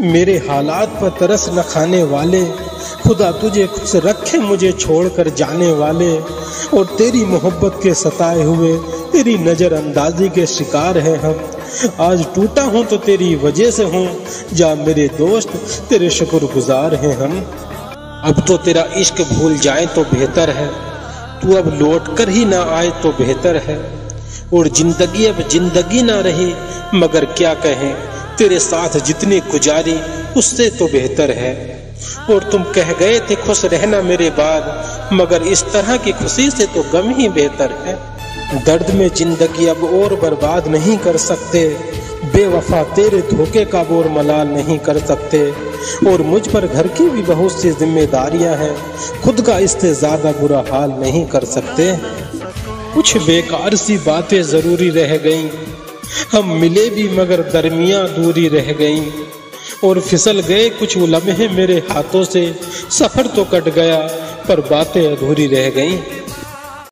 मेरे हालात पर तरस न खाने वाले, खुदा तुझे खुश रखे मुझे छोड़कर जाने वाले। और तेरी मोहब्बत के सताए हुए तेरी नज़र अंदाजी के शिकार हैं हम। आज टूटा हूँ तो तेरी वजह से हूँ, जा मेरे दोस्त तेरे शुक्रगुजार हैं हम। अब तो तेरा इश्क भूल जाए तो बेहतर है, तू अब लौट कर ही ना आए तो बेहतर है। और जिंदगी अब जिंदगी ना रही, मगर क्या कहें तेरे साथ जितनी गुजारी उससे तो बेहतर है। और तुम कह गए थे खुश रहना मेरे बाद, मगर इस तरह की खुशी से तो गम ही बेहतर है। दर्द में जिंदगी अब और बर्बाद नहीं कर सकते, बेवफा तेरे धोखे का और मलाल नहीं कर सकते। और मुझ पर घर की भी बहुत सी जिम्मेदारियां हैं, खुद का इससे ज्यादा बुरा हाल नहीं कर सकते। कुछ बेकार सी बातें जरूरी रह गईं, हम मिले भी मगर दरमियां दूरी रह गईं। और फिसल गए कुछ लम्हे मेरे हाथों से, सफर तो कट गया पर बातें अधूरी रह गईं।